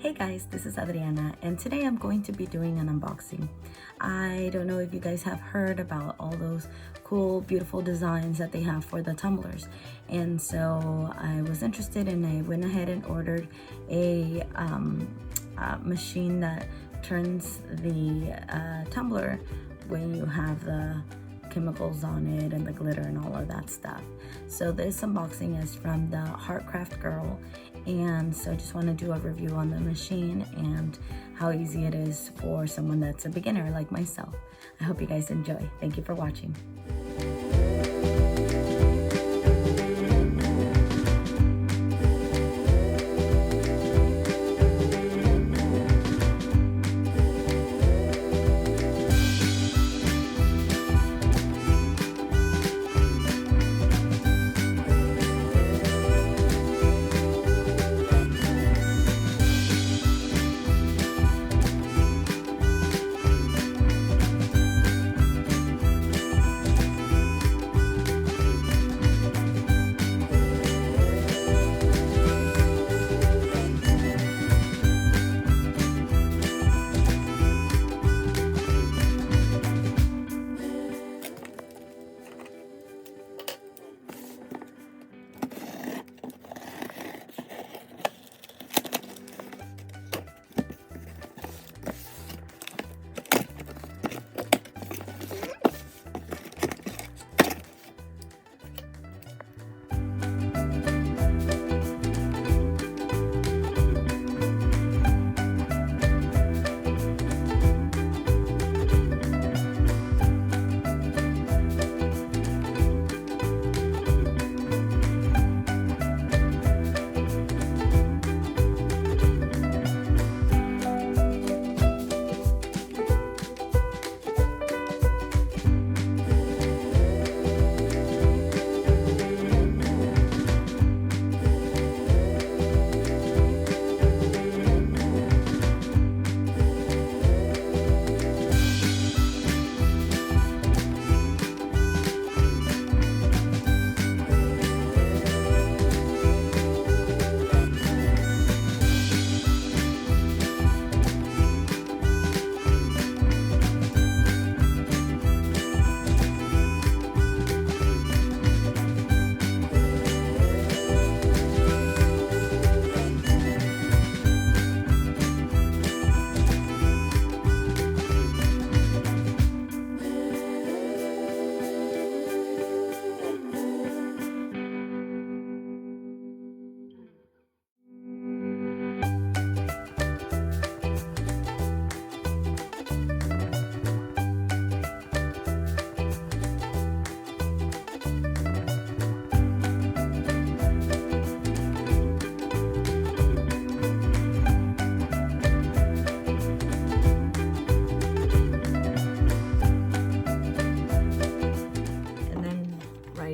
Hey guys, this is Adriana, and today I'm going to be doing an unboxing. I don't know if you guys have heard about all those cool, beautiful designs that they have for the tumblers, and so I was interested and I went ahead and ordered a machine that turns the tumbler when you have the chemicals on it and the glitter and all of that stuff. So this unboxing is from the Heartcraft Girl, and so I just want to do a review on the machine and how easy it is for someone that's a beginner like myself. I hope you guys enjoy. Thank you for watching.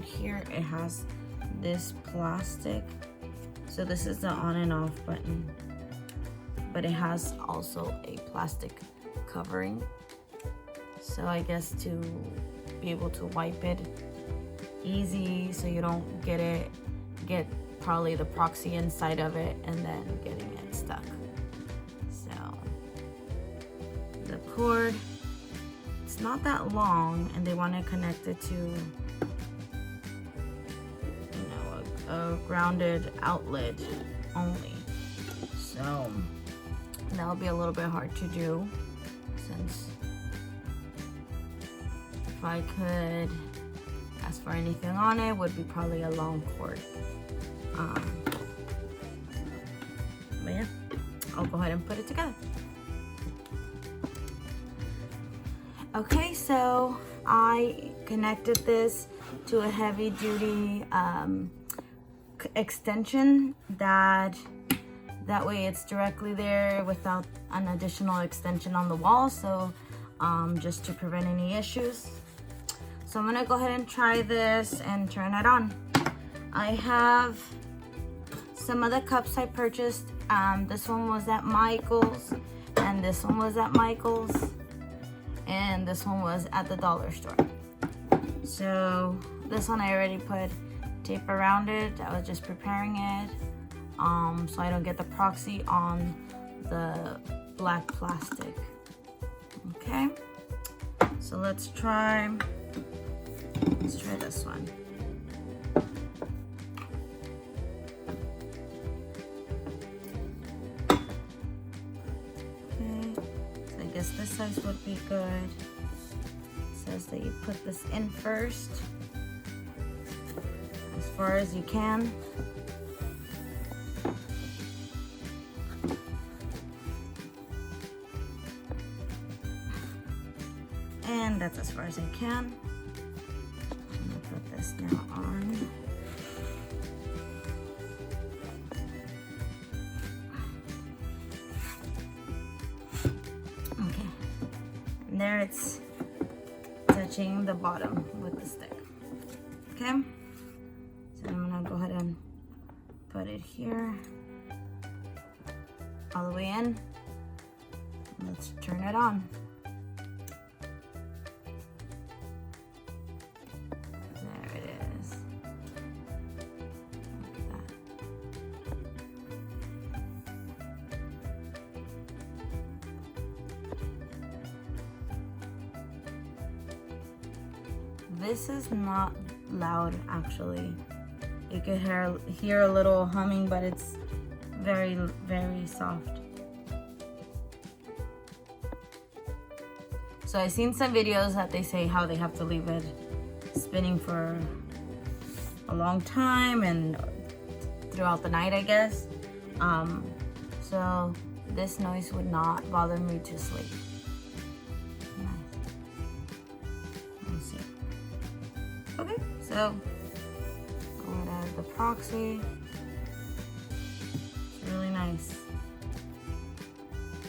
Here it has this plastic, so this is the on and off button, but it has also a plastic covering, so I guess to be able to wipe it easy so you don't get probably the proxy inside of it and then getting it stuck. So the cord, it's not that long, and they want to connect it to a grounded outlet only, so that'll be a little bit hard to do, since if I could ask for anything on it, would be probably a long cord. But yeah, I'll go ahead and put it together. Okay, so I connected this to a heavy duty extension that way it's directly there without an additional extension on the wall, so just to prevent any issues. So I'm gonna go ahead and try this and turn it on. I have some of the cups I purchased. This one was at Michael's, and this one was at Michael's, and this one was at the dollar store. So this one I already put tape around it. I was just preparing it so I don't get the proxy on the black plastic. Okay, so let's try this one. Okay, so I guess this size would be good. It says that you put this in first, as far as you can. And that's as far as I can. I'm gonna put this now on. Okay, and there it's touching the bottom with the stick. Okay, so I'm gonna go ahead and put it here, all the way in. Let's turn it on. This is not loud, actually. You can hear a little humming, but it's very, very soft. So I've seen some videos that they say how they have to leave it spinning for a long time and throughout the night, I guess. So this noise would not bother me to sleep. Okay, so I'm gonna add the proxy. It's really nice.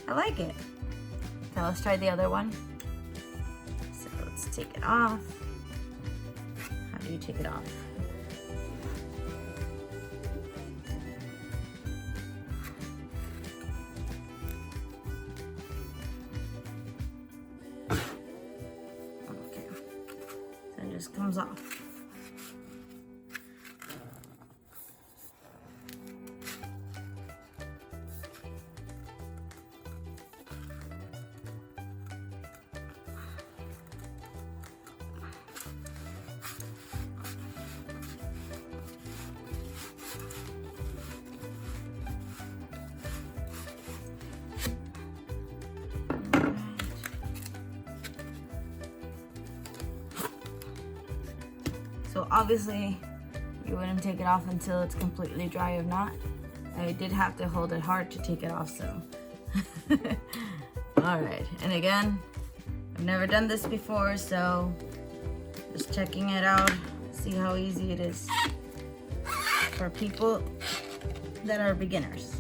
I like it. Okay, let's try the other one. So let's take it off. How do you take it off? Okay, so it just comes off. So obviously you wouldn't take it off until it's completely dry. If not, I did have to hold it hard to take it off, so. All right, and again, I've never done this before, so just checking it out, see how easy it is for people that are beginners.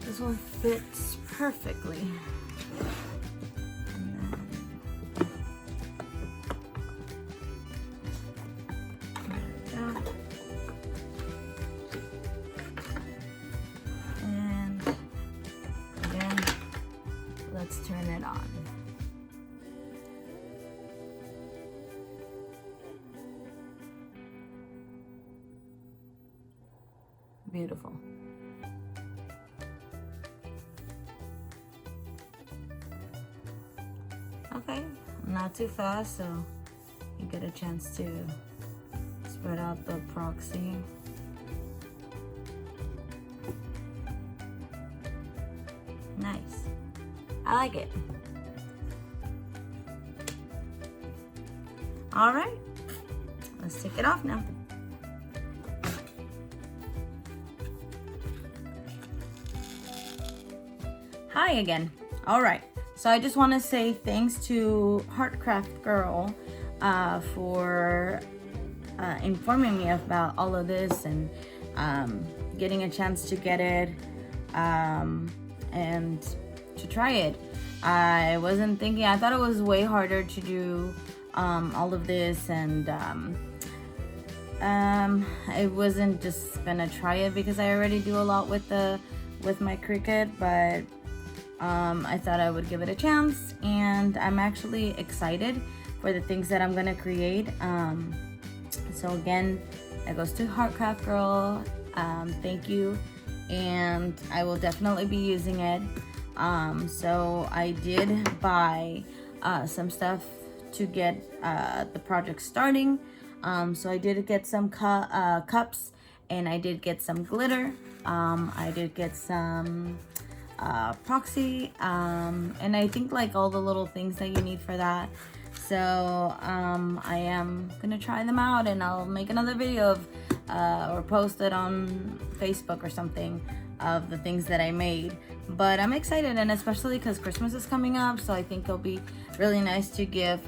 This one fits perfectly. And then there we go. And again, let's turn it on. Beautiful. Okay, not too fast, so you get a chance to spread out the proxy. Nice. I like it. All right, let's take it off now. Hi again. All right. So I just want to say thanks to Heartcraft Girl for informing me about all of this and getting a chance to get it and to try it. I wasn't thinking, I thought it was way harder to do all of this, and I wasn't just gonna try it because I already do a lot with my Cricut, but I thought I would give it a chance, and I'm actually excited for the things that I'm gonna create. So again, that goes to Heartcraft Girl. Thank you, and I will definitely be using it. So I did buy some stuff to get the project starting. So I did get some cups, and I did get some glitter. I did get some proxy, and I think like all the little things that you need for that. So I am gonna try them out, and I'll make another video of or post it on Facebook or something of the things that I made. But I'm excited, and especially because Christmas is coming up, so I think it'll be really nice to give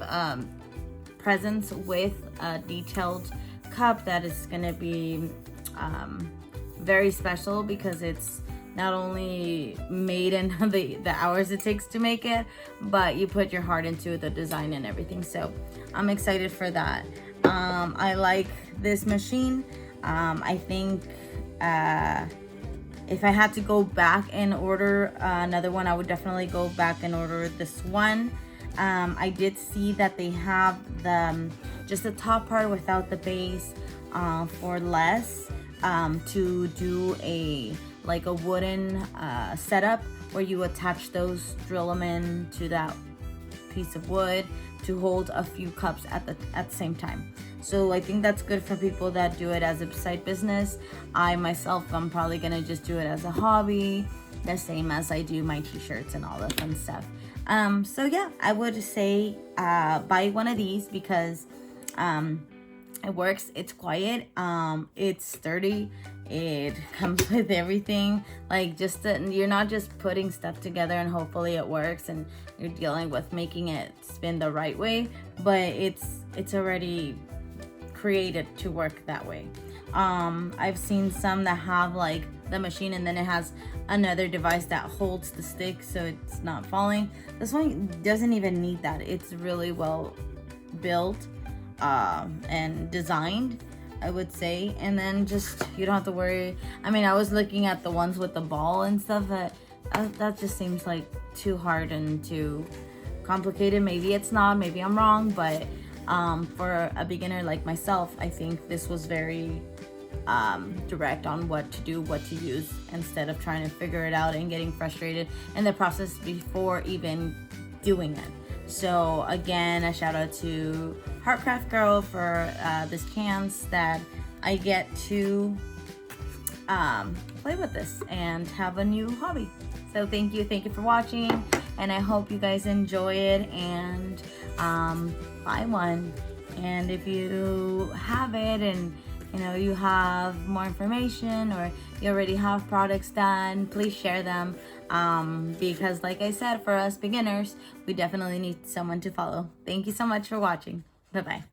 presents with a detailed cup that is gonna be very special, because it's not only made in the hours it takes to make it, but you put your heart into the design and everything. So I'm excited for that. I like this machine. I think if I had to go back and order another one, I would definitely go back and order this one. I did see that they have just the top part without the base for less, to do a wooden setup where you attach those, drill them in to that piece of wood to hold a few cups at the same time. So I think that's good for people that do it as a side business. I myself, I'm probably gonna just do it as a hobby, the same as I do my t-shirts and all the fun stuff. So yeah, I would say buy one of these, because it works, it's quiet, it's sturdy, it comes with everything. Like, just you're not just putting stuff together and hopefully it works, and you're dealing with making it spin the right way, but it's already created to work that way. I've seen some that have like the machine, and then it has another device that holds the stick so it's not falling. This one doesn't even need that. It's really well built and designed, I would say. And then just, you don't have to worry. I mean, I was looking at the ones with the ball and stuff, but that just seems like too hard and too complicated. Maybe it's not, maybe I'm wrong, but for a beginner like myself, I think this was very direct on what to do, what to use, instead of trying to figure it out and getting frustrated in the process before even doing it. So again, a shout out to Heartcraft Girl for this chance that I get to play with this and have a new hobby. So thank you for watching, and I hope you guys enjoy it, and buy one. And if you have it and you have more information, or you already have products done, please share them, because like I said, for us beginners, we definitely need someone to follow. Thank you so much for watching. Bye bye.